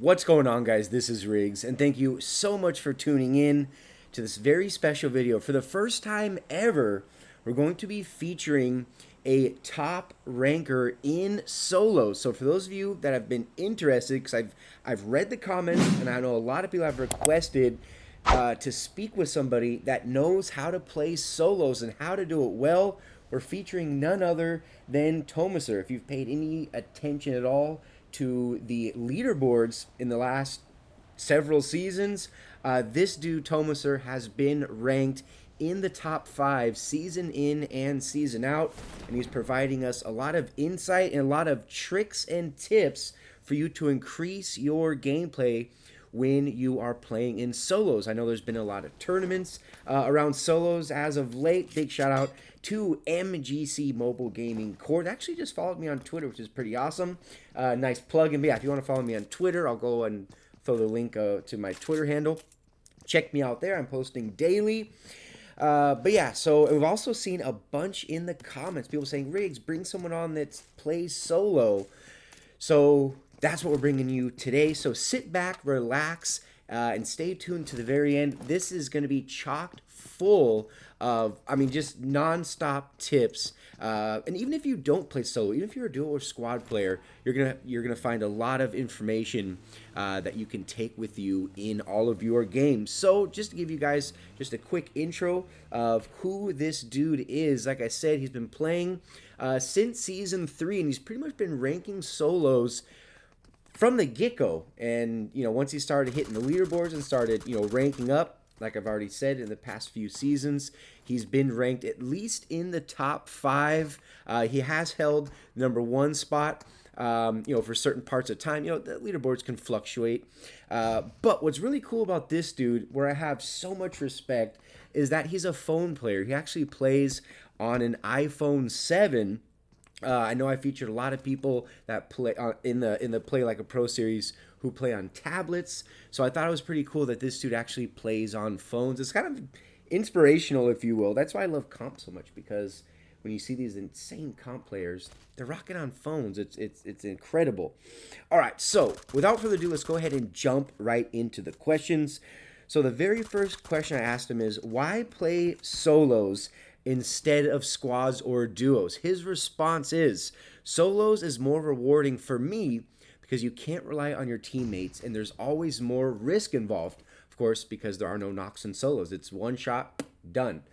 What's going on, guys? This is Riggs, and thank you so much for tuning in to this very special video. For the first time ever, we're going to be featuring a top ranker in solo. So for those of you that have been interested, because I've read the comments, and I know a lot of people have requested to speak with somebody that knows how to play solos and how to do it well, we're featuring none other than Tomaser. If you've paid any attention at all to the leaderboards in the last several seasons, this dude Tomaser has been ranked in the top 5 season in and season out, and he's providing us a lot of insight and a lot of tricks and tips for you to increase your gameplay when you are playing in solos. I know there's been a lot of tournaments around solos as of late. Big shout out to MGC Mobile Gaming Core. They actually just followed me on Twitter, which is pretty awesome. Nice plug. And yeah, if you want to follow me on Twitter, I'll go and throw the link to my Twitter handle. Check me out there. I'm posting daily. But yeah, so we've also seen a bunch in the comments, people saying, Riggs, bring someone on that plays solo. So that's what we're bringing you today. So sit back, relax, and stay tuned to the very end. This is going to be chocked full of, just non-stop tips. And even if you don't play solo, even if you're a duo or squad player, you're gonna find a lot of information that you can take with you in all of your games. So just to give you guys just a quick intro of who this dude is, like I said, he's been playing since season 3, and he's pretty much been ranking solos from the get-go. And once he started hitting the leaderboards and started ranking up, like I've already said, in the past few seasons, he's been ranked at least in the top 5. He has held #1 spot, for certain parts of time. The leaderboards can fluctuate. But what's really cool about this dude, where I have so much respect, is that he's a phone player. He actually plays on an iPhone 7. I know I featured a lot of people that play in the Play Like a Pro series who play on tablets. So I thought it was pretty cool that this dude actually plays on phones. It's kind of inspirational, if you will. That's why I love comp so much, because when you see these insane comp players, they're rocking on phones. It's incredible. All right, so without further ado, let's go ahead and jump right into the questions. So the very first question I asked him is, why play solos instead of squads or duos? His response is, solos is more rewarding for me because you can't rely on your teammates, and there's always more risk involved, of course, because there are no knocks in solos. It's one shot, done.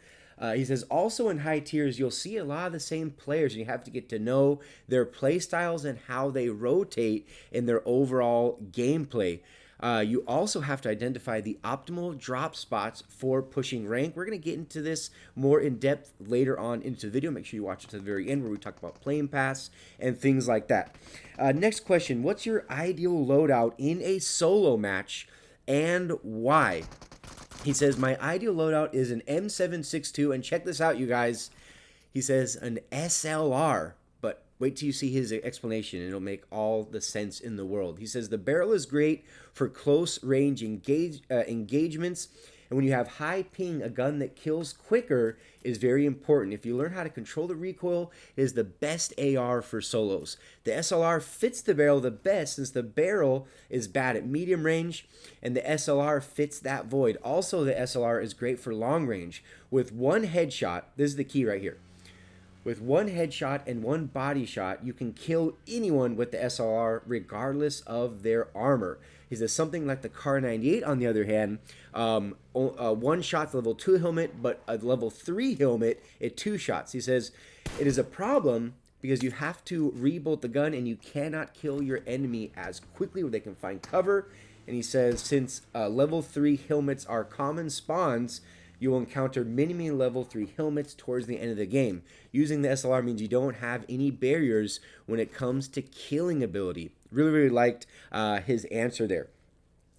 He says, also in high tiers, you'll see a lot of the same players, and you have to get to know their play styles and how they rotate in their overall gameplay. You also have to identify the optimal drop spots for pushing rank. We're going to get into this more in depth later on into the video. Make sure you watch it to the very end, where we talk about playing pass and things like that. Next question, what's your ideal loadout in a solo match and why? He says, my ideal loadout is an M762, and check this out, you guys. He says an SLR. Wait till you see his explanation, and it'll make all the sense in the world. He says the barrel is great for close range engagements, and when you have high ping, a gun that kills quicker is very important. If you learn how to control the recoil, it is the best AR for solos. The SLR fits the barrel the best, since the barrel is bad at medium range, and the SLR fits that void. Also, the SLR is great for long range. With one headshot, this is the key right here. With one headshot and one body shot, you can kill anyone with the SLR regardless of their armor. He says something like the Kar 98, on the other hand, one shot's level 2 helmet, but a level 3 helmet at 2 shots. He says it is a problem because you have to rebolt the gun, and you cannot kill your enemy as quickly where they can find cover. And he says since level 3 helmets are common spawns, you will encounter many level 3 helmets towards the end of the game. Using the SLR means you don't have any barriers when it comes to killing ability. Really liked his answer there.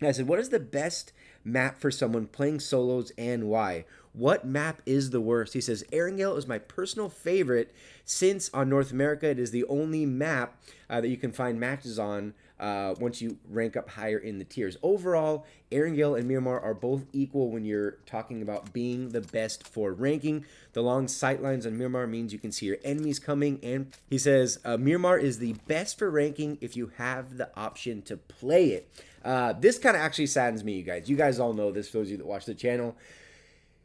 I said, what is the best map for someone playing solos and why? What map is the worst? He says, Erangel is my personal favorite, since on North America it is the only map that you can find matches on once you rank up higher in the tiers. Overall, Erangel and Miramar are both equal when you're talking about being the best for ranking. The long sight lines on Miramar means you can see your enemies coming, and he says Miramar is the best for ranking if you have the option to play it. This kind of actually saddens me, you guys. You guys all know this, for those of you that watch the channel.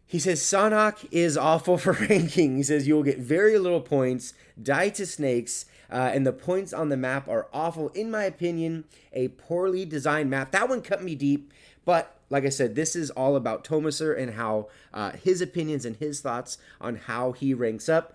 He says Sanhok is awful for ranking. He says you will get very little points, die to snakes, and the points on the map are awful. In my opinion, a poorly designed map. That one cut me deep, but like I said, this is all about Tomaser and how his opinions and his thoughts on how he ranks up.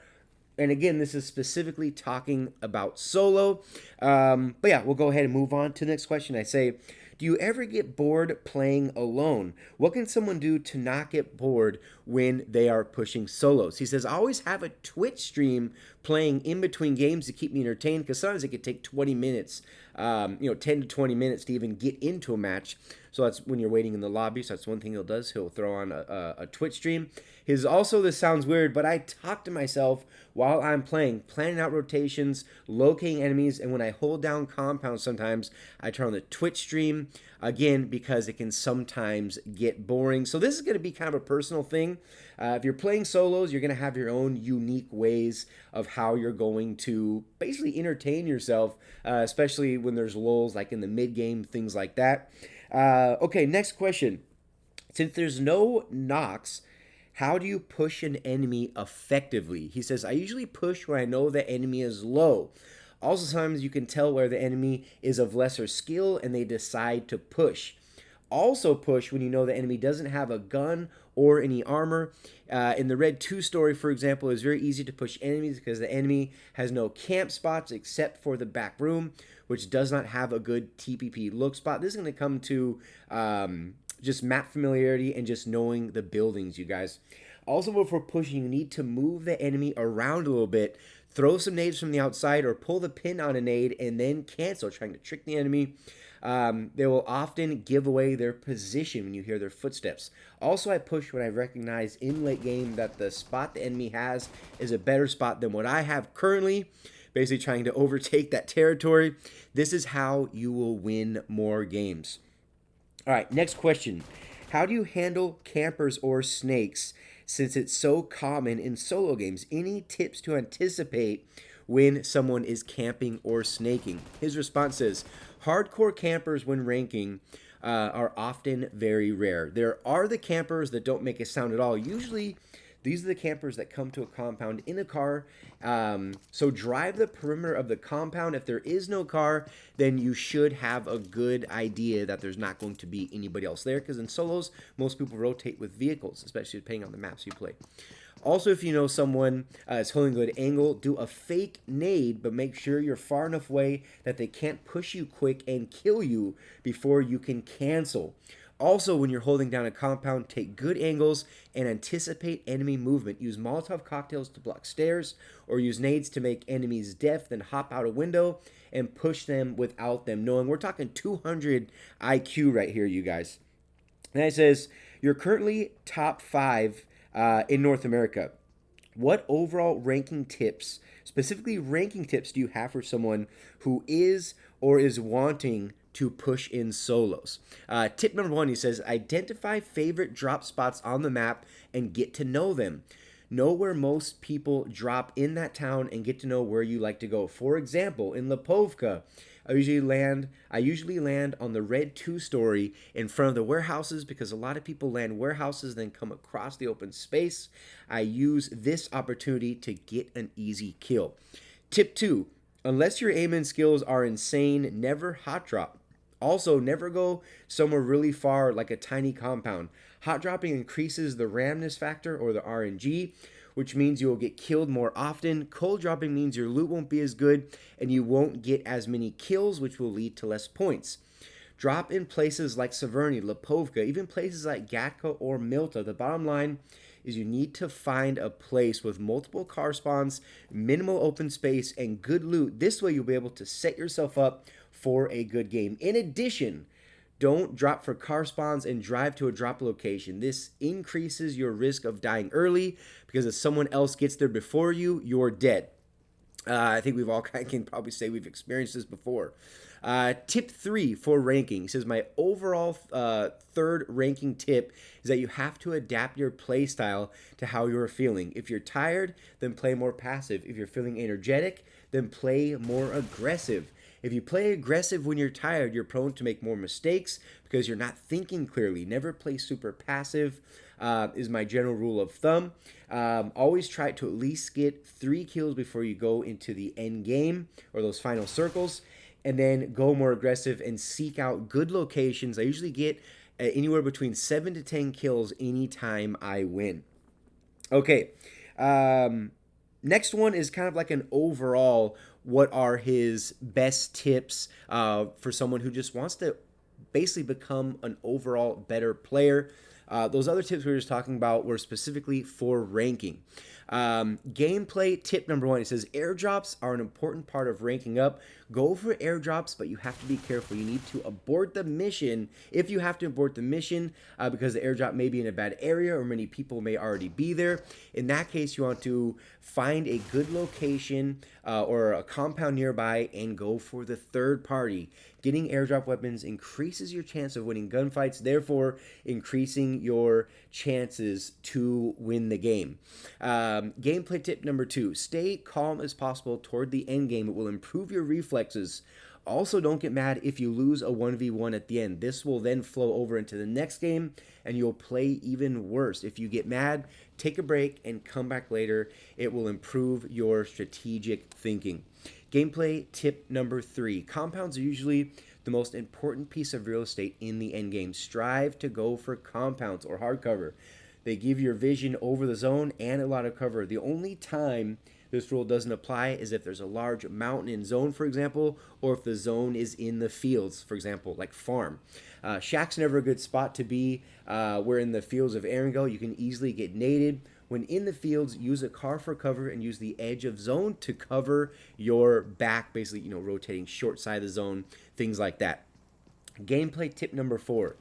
And again, this is specifically talking about solo. But yeah, we'll go ahead and move on to the next question. I say, do you ever get bored playing alone? What can someone do to not get bored when they are pushing solos? He says, I always have a Twitch stream playing in between games to keep me entertained, because sometimes it could take 20 minutes, 10 to 20 minutes to even get into a match. So that's when you're waiting in the lobby. So that's one thing he'll do. He'll throw on a Twitch stream. His also, this sounds weird, but I talk to myself while I'm playing, planning out rotations, locating enemies, and when I hold down compounds sometimes, I turn on the Twitch stream, again, because it can sometimes get boring. So this is going to be kind of a personal thing. If you're playing solos, you're going to have your own unique ways of how you're going to basically entertain yourself, especially when there's lulls, like in the mid-game, things like that. Okay, next question. Since there's no knocks, how do you push an enemy effectively? He says, I usually push when I know the enemy is low. Also, sometimes you can tell where the enemy is of lesser skill and they decide to push. Also push when you know the enemy doesn't have a gun or any armor. In the Red 2 story, for example, it's very easy to push enemies because the enemy has no camp spots except for the back room, which does not have a good TPP look spot. This is going to come to just map familiarity and just knowing the buildings, you guys. Also, before pushing, you need to move the enemy around a little bit, throw some nades from the outside, or pull the pin on a nade and then cancel, trying to trick the enemy. They will often give away their position when you hear their footsteps. Also, I push when I recognize in late game that the spot the enemy has is a better spot than what I have currently, basically trying to overtake that territory. This is how you will win more games. All right, next question. How do you handle campers or snakes since it's so common in solo games? Any tips to anticipate when someone is camping or snaking? His response is, hardcore campers when ranking are often very rare. There are the campers that don't make a sound at all. Usually, these are the campers that come to a compound in a car. So drive the perimeter of the compound. If there is no car, then you should have a good idea that there's not going to be anybody else there, because in solos, most people rotate with vehicles, especially depending on the maps you play. Also, if you know someone is holding a good angle, do a fake nade, but make sure you're far enough away that they can't push you quick and kill you before you can cancel. Also, when you're holding down a compound, take good angles and anticipate enemy movement. Use Molotov cocktails to block stairs, or use nades to make enemies deaf, then hop out a window and push them without them knowing. We're talking 200 IQ right here, you guys. And it says, you're currently top 5 in North America. What overall ranking tips, specifically ranking tips, do you have for someone who is or is wanting to push in solos? Tip number 1, he says, identify favorite drop spots on the map and get to know them. Know where most people drop in that town and get to know where you like to go. For example, in Lipovka, I usually land on the Red 2 story in front of the warehouses, because a lot of people land warehouses then come across the open space. I use this opportunity to get an easy kill. Tip 2, unless your aim and skills are insane, never hot drop. Also, never go somewhere really far like a tiny compound. Hot dropping increases the randomness factor, or the RNG, which means you will get killed more often. Cold dropping means your loot won't be as good and you won't get as many kills, which will lead to less points. Drop in places like Severny, Lipovka, even places like Gatka or Milta. The bottom line is you need to find a place with multiple car spawns, minimal open space, and good loot. This way you'll be able to set yourself up for a good game. In addition, don't drop for car spawns and drive to a drop location. This increases your risk of dying early, because if someone else gets there before you, you're dead. I think we've all can probably say we've experienced this before. Tip 3 for ranking. He says, my overall third ranking tip is that you have to adapt your play style to how you're feeling. If you're tired, then play more passive. If you're feeling energetic, then play more aggressive. If you play aggressive when you're tired, you're prone to make more mistakes because you're not thinking clearly. Never play super passive is my general rule of thumb. Always try to at least get 3 kills before you go into the end game or those final circles, and then go more aggressive and seek out good locations. I usually get anywhere between 7 to 10 kills anytime I win. Okay, next one is kind of like an overall, what are his best tips for someone who just wants to basically become an overall better player. Those other tips we were just talking about were specifically for ranking. Gameplay tip number 1, it says airdrops are an important part of ranking up. Go for airdrops, but you have to be careful. You need to abort the mission if you have to abort the mission because the airdrop may be in a bad area or many people may already be there. In that case, you want to find a good location or a compound nearby and go for the third party. Getting airdrop weapons increases your chance of winning gunfights, therefore increasing your chances to win the game. Gameplay tip number 2, stay calm as possible toward the end game. It will improve your reflexes. Also, don't get mad if you lose a 1v1 at the end. This will then flow over into the next game and you'll play even worse. If you get mad, take a break and come back later. It will improve your strategic thinking. Gameplay tip number 3. Compounds are usually the most important piece of real estate in the endgame. Strive to go for compounds or hard cover. They give your vision over the zone and a lot of cover. The only time this rule doesn't apply is if there's a large mountain in zone, for example, or if the zone is in the fields, for example, like farm. Shack's never a good spot to be. Where in the fields of Erangel, you can easily get naded. When in the fields, use a car for cover and use the edge of zone to cover your back, basically, you know, rotating short side of the zone, things like that. Gameplay tip number 4.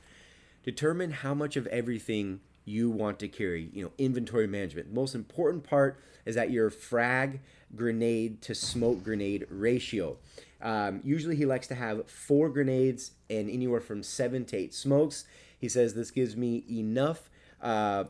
Determine how much of everything you want to carry, you know, inventory management. The most important part is that your frag grenade to smoke grenade ratio. Usually he likes to have 4 grenades and anywhere from 7 to 8 smokes. He says this gives me enough to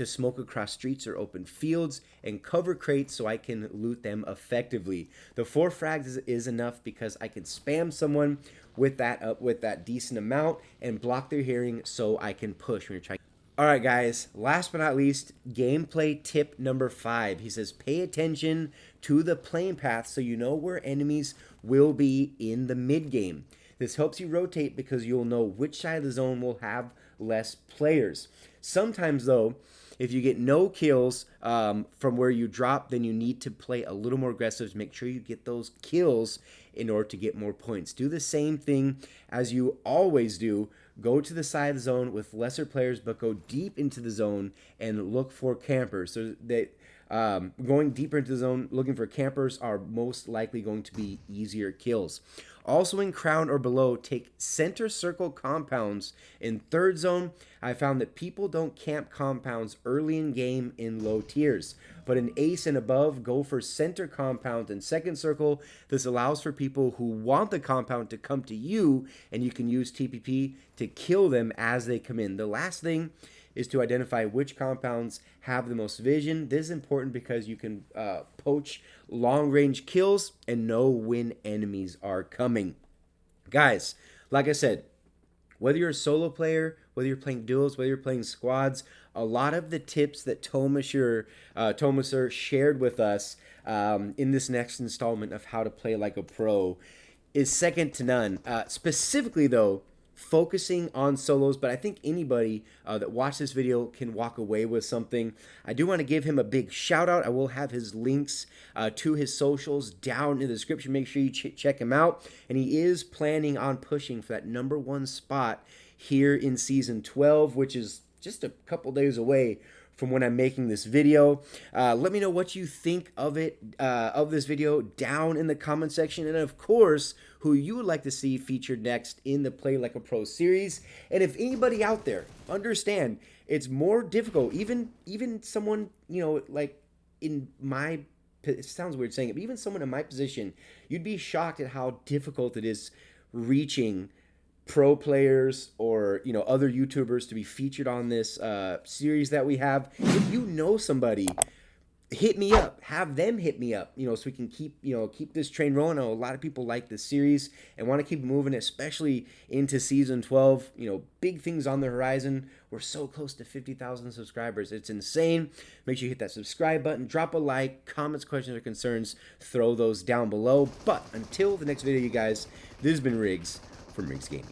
smoke across streets or open fields and cover crates so I can loot them effectively. The 4 frags is enough because I can spam someone with that decent amount and block their hearing so I can push when you're trying. All right, guys, last but not least, gameplay tip number 5. He says pay attention to the playing path so you know where enemies will be in the mid game. This helps you rotate because you'll know which side of the zone will have less players. Sometimes, though, if you get no kills from where you drop, then you need to play a little more aggressive to make sure you get those kills in order to get more points. Do the same thing as you always do. Go to the side of the zone with lesser players, but go deep into the zone and look for campers. So that going deeper into the zone, looking for campers are most likely going to be easier kills. Also in crown or below, take center circle compounds. In third zone, I found that people don't camp compounds early in game in low tiers. But in ace and above, go for center compound in second circle. This allows for people who want the compound to come to you, and you can use TPP to kill them as they come in. The last thing is to identify which compounds have the most vision. This is important because you can poach long-range kills and know when enemies are coming. Guys, like I said, whether you're a solo player, whether you're playing duos, whether you're playing squads, a lot of the tips that Tomasur shared with us in this next installment of how to play like a pro is second to none. Specifically, though, focusing on solos, but I think anybody that watched this video can walk away with something. I do want to give him a big shout out. I will have his links to his socials down in the description. Make sure you check him out. And he is planning on pushing for that #1 spot here in Season 12, which is just a couple days away from when I'm making this video. Let me know what you think of it, of this video down in the comment section. And of course, who you would like to see featured next in the Play Like a Pro series. And if anybody out there, understand, it's more difficult, even someone, you know, like in my it sounds weird saying it, but even someone in my position, you'd be shocked at how difficult it is reaching pro players or, you know, other YouTubers to be featured on this series that we have. If you know somebody, hit me up, have them hit me up, you know, so we can keep this train rolling. I know a lot of people like this series and want to keep moving, especially into season 12. You know, big things on the horizon. We're so close to 50,000 subscribers. It's insane. Make sure you hit that subscribe button, drop a like, comments, questions, or concerns, throw those down below. But until the next video, you guys, this has been Riggs from Riggs Gaming.